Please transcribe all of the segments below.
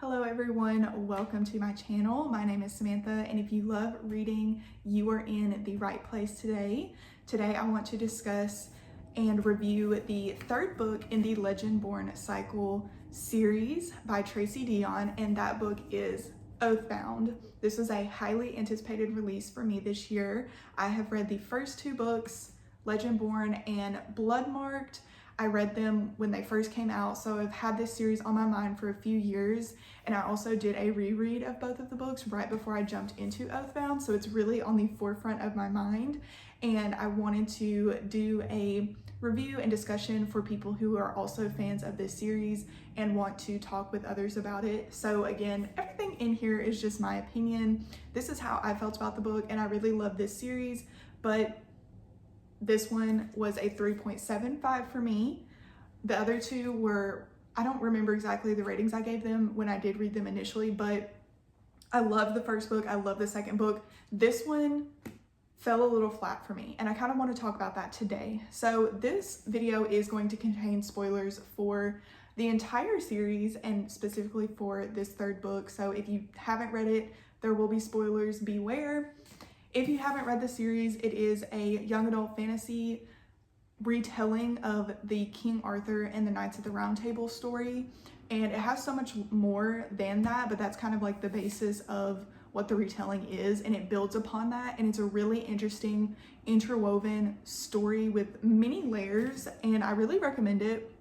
Hello everyone, welcome to my channel. My name is Samantha, and if you love reading, you are in the right place today. Today I want to discuss and review the third book in the Legendborn Cycle series by Tracy Deonn, and that book is Oathbound. This was a highly anticipated release for me this year. I have read the first two books, Legendborn and Bloodmarked. I read them when they first came out, so I've had this series on my mind for a few years, and I also did a reread of both of the books right before I jumped into Oathbound, so it's really on the forefront of my mind, and I wanted to do a review and discussion for people who are also fans of this series and want to talk with others about it. So again, everything in here is just my opinion. This is how I felt about the book, and I really love this series, but this one was a 3.75 for me. The other two were, I don't remember exactly the ratings I gave them when I did read them initially, but I love the first book, I love the second book. This one fell a little flat for me, and I kind of want to talk about that today. So this video is going to contain spoilers for the entire series and specifically for this third book. So if you haven't read it, there will be spoilers, beware. If you haven't read the series, it is a young adult fantasy retelling of the King Arthur and the Knights of the Round Table story, and it has so much more than that, but that's kind of like the basis of what the retelling is, and it builds upon that, and it's a really interesting interwoven story with many layers, and I really recommend it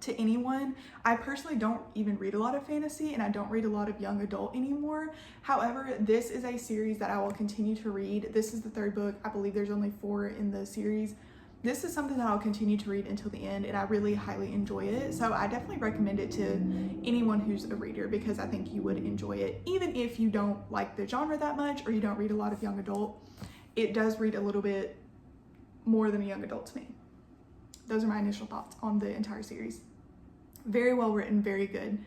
to anyone. I personally don't even read a lot of fantasy, and I don't read a lot of young adult anymore. However, this is a series that I will continue to read. This is the third book. I believe there's only 4 in the series. This is something that I'll continue to read until the end, and I really highly enjoy it. So I definitely recommend it to anyone who's a reader, because I think you would enjoy it. Even if you don't like the genre that much, or you don't read a lot of young adult, it does read a little bit more than a young adult to me. Those are my initial thoughts on the entire series. Very well written, very good.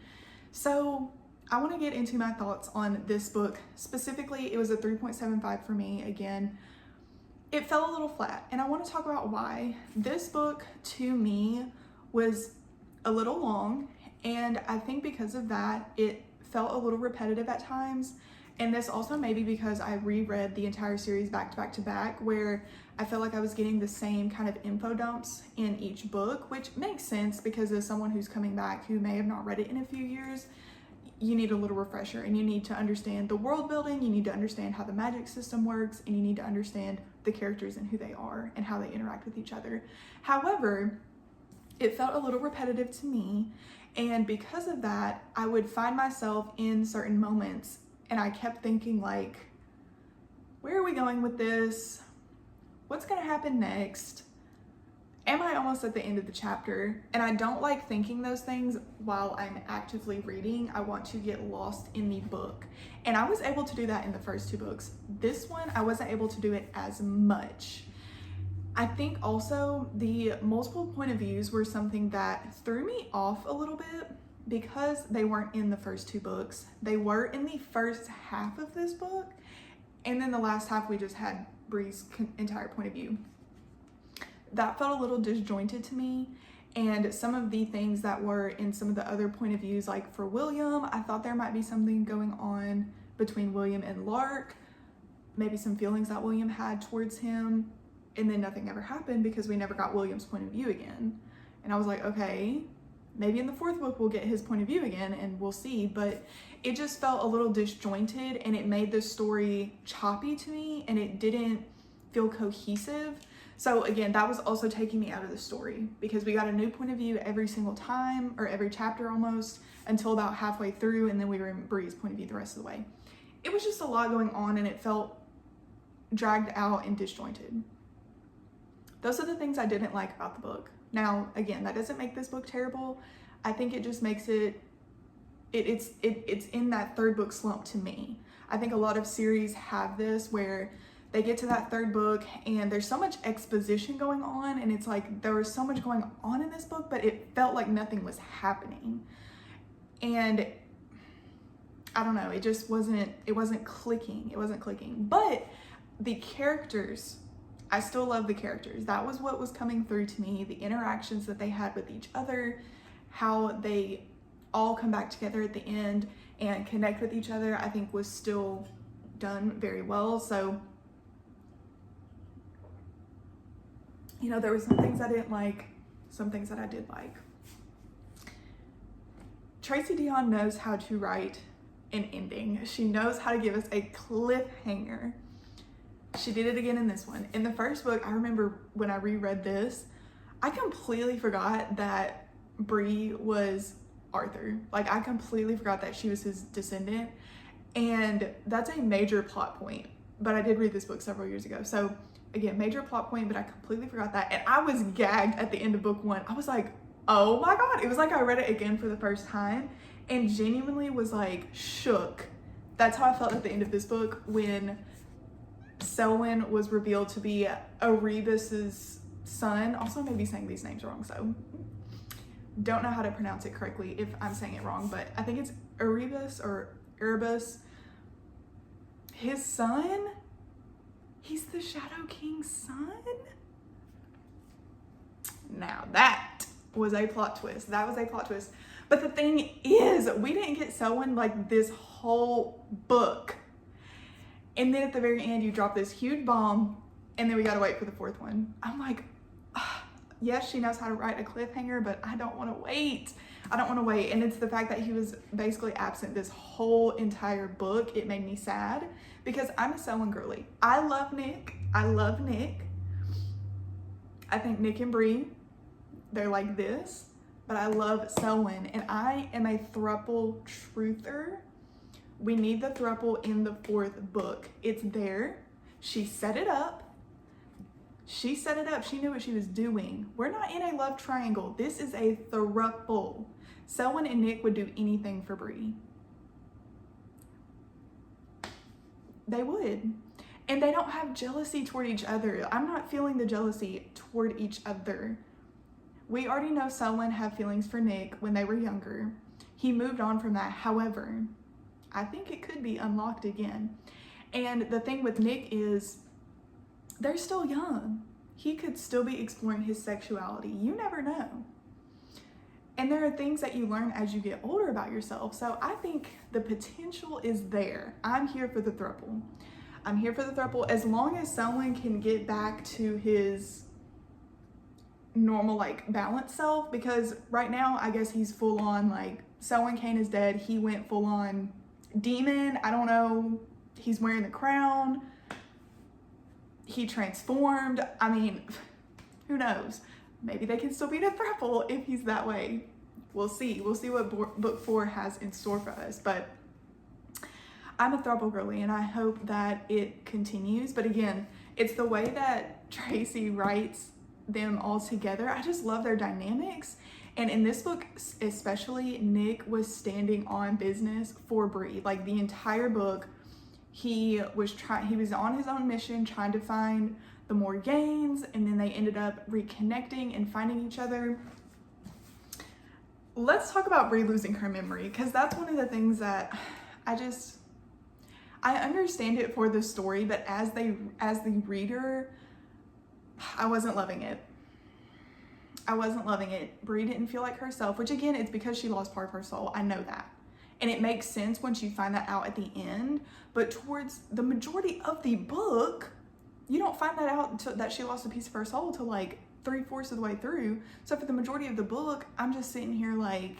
So I want to get into my thoughts on this book. Specifically, it was a 3.75 for me. Again, it fell a little flat, and I want to talk about why. This book to me was a little long, and I think because of that it felt a little repetitive at times. And this also maybe because I reread the entire series back to back to back, where I felt like I was getting the same kind of info dumps in each book, which makes sense because as someone who's coming back who may have not read it in a few years, you need a little refresher, and you need to understand the world building, you need to understand how the magic system works, and you need to understand the characters and who they are and how they interact with each other. However, it felt a little repetitive to me, and because of that, I would find myself in certain moments and I kept thinking, like, where are we going with this? What's gonna happen next? Am I almost at the end of the chapter? And I don't like thinking those things while I'm actively reading. I want to get lost in the book. And I was able to do that in the first 2 books. This one, I wasn't able to do it as much. I think also the multiple point of views were something that threw me off a little bit, because they weren't in the first 2 books. They were in the first half of this book, and then the last half we just had Bree's entire point of view. That felt a little disjointed to me, and some of the things that were in some of the other point of views, like for William, I thought there might be something going on between William and Lark, maybe some feelings that William had towards him, and then nothing ever happened because we never got William's point of view again. And I was like, okay, maybe in the 4th book we'll get his point of view again, and we'll see. But it just felt a little disjointed, and it made the story choppy to me, and it didn't feel cohesive. So again, that was also taking me out of the story, because we got a new point of view every single time, or every chapter almost, until about halfway through, and then we were in Bree's point of view the rest of the way. It was just a lot going on, and it felt dragged out and disjointed. Those are the things I didn't like about the book. Now, again, that doesn't make this book terrible. I think it just makes it's in that third book slump to me. I think a lot of series have this, where they get to that third book and there's so much exposition going on, and it's like there was so much going on in this book, but it felt like nothing was happening. And I don't know, it just wasn't clicking. It wasn't clicking. But the characters, I still love the characters. That was what was coming through to me. The interactions that they had with each other, how they all come back together at the end and connect with each other, I think was still done very well. So, you know, there were some things I didn't like, some things that I did like. Tracy Deonn knows how to write an ending. She knows how to give us a cliffhanger. She did it again in this one. In the first book, I remember when I reread this, I completely forgot that Bree was Arthur. Like, I completely forgot that she was his descendant. And that's a major plot point. But I did read this book several years ago. So again, major plot point, but I completely forgot that. And I was gagged at the end of book 1. I was like, oh my God. It was like I read it again for the first time and genuinely was like shook. That's how I felt at the end of this book when Selwyn was revealed to be Erebus's son. Also, I may be saying these names wrong, so don't know how to pronounce it correctly if I'm saying it wrong, but I think it's Erebus or Erebus. His son? He's the Shadow King's son? Now that was a plot twist. That was a plot twist. But the thing is, we didn't get Selwyn like this whole book. And then at the very end, you drop this huge bomb, and then we gotta wait for the 4th one. I'm like, yes, she knows how to write a cliffhanger, but I don't wanna wait. I don't wanna wait. And it's the fact that he was basically absent this whole entire book. It made me sad because I'm a Selwyn girly. I love Nick. I love Nick. I think Nick and Bree, they're like this, but I love Selwyn, and I am a throuple truther. We need the throuple in the 4th book. It's there. She set it up. She set it up. She knew what she was doing. We're not in a love triangle. This is a throuple. Selwyn and Nick would do anything for Bree. They would. And they don't have jealousy toward each other. I'm not feeling the jealousy toward each other. We already know Selwyn had feelings for Nick when they were younger. He moved on from that. However, I think it could be unlocked again. And the thing with Nick is they're still young. He could still be exploring his sexuality. You never know. And there are things that you learn as you get older about yourself. So I think the potential is there. I'm here for the throuple. I'm here for the throuple as long as Selwyn can get back to his normal, like, balanced self, because right now I guess he's full on, like, Selwyn Kane is dead. He went full on demon. I don't know. He's wearing the crown. He transformed. I mean, who knows? Maybe they can still be in a throuple if he's that way. We'll see. We'll see what book 4 has in store for us. But I'm a throuple girly, and I hope that it continues. But again, it's the way that Tracy writes them all together. I just love their dynamics. And in this book especially, Nick was standing on business for Bree. Like, the entire book, he was on his own mission trying to find the Morgaines, and then they ended up reconnecting and finding each other. Let's talk about Bree losing her memory, because that's one of the things that I understand it for the story, but as the reader, I wasn't loving it. I wasn't loving it. Bree didn't feel like herself, which again, it's because she lost part of her soul. I know that. And it makes sense once you find that out at the end, but towards the majority of the book, you don't find that out until that she lost a piece of her soul till like 3/4 of the way through. So for the majority of the book, I'm just sitting here like,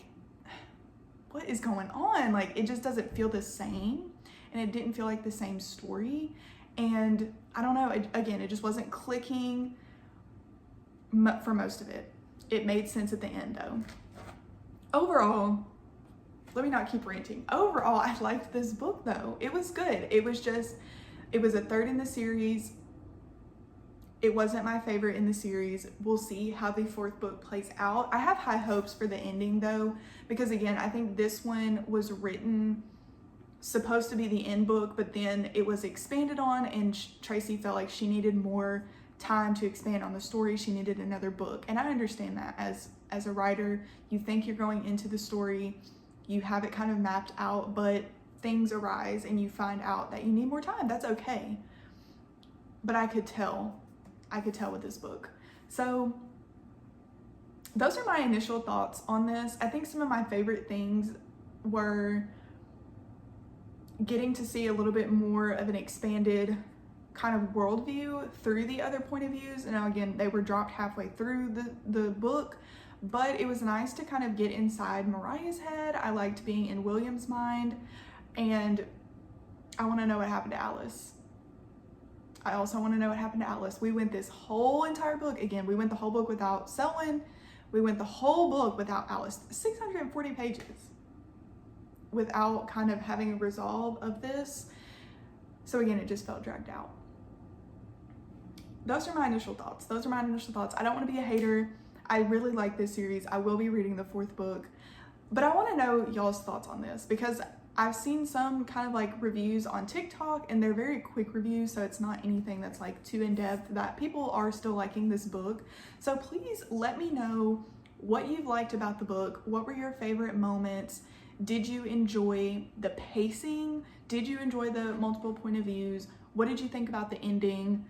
what is going on? Like, it just doesn't feel the same, and it didn't feel like the same story. And I don't know, again, it just wasn't clicking for most of it. It made sense at the end though. Overall, let me not keep ranting. Overall, I liked this book though. It was good. It was a 3rd in the series. It wasn't my favorite in the series. We'll see how the 4th book plays out. I have high hopes for the ending though, because again, I think this one was written supposed to be the end book, but then it was expanded on, and Tracy felt like she needed more time to expand on the story. She needed another book, and I understand that. As a writer, you think you're going into the story, you have it kind of mapped out, but things arise and you find out that you need more time. That's okay. But I could tell with this book. So those are my initial thoughts on this. I think some of my favorite things were getting to see a little bit more of an expanded kind of worldview through the other point of views. And now again, they were dropped halfway through the book, but it was nice to kind of get inside Mariah's head. I liked being in William's mind, and I want to know what happened to Alice. I also want to know what happened to Alice. We went this whole entire book, again, we went the whole book without Selwyn. We went the whole book without Alice, 640 pages, without kind of having a resolve of this. So again, it just felt dragged out. Those are my initial thoughts. I don't want to be a hater. I really like this series. I will be reading the 4th book, but I want to know y'all's thoughts on this, because I've seen some kind of like reviews on TikTok, and they're very quick reviews, so it's not anything that's like too in-depth, that people are still liking this book. So please let me know what you've liked about the book. What were your favorite moments? Did you enjoy the pacing? Did you enjoy the multiple point of views? What did you think about the ending?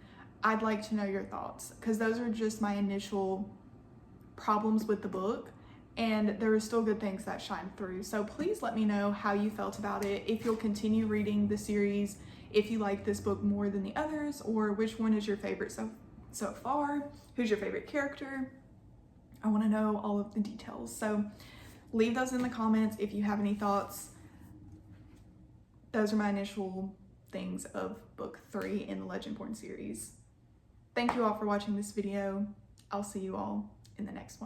I'd like to know your thoughts, because those are just my initial problems with the book, and there are still good things that shine through. So please let me know how you felt about it, if you'll continue reading the series, if you like this book more than the others, or which one is your favorite so far, who's your favorite character. I want to know all of the details. So leave those in the comments if you have any thoughts. Those are my initial things of book 3 in the Legendborn series. Thank you all for watching this video. I'll see you all in the next one.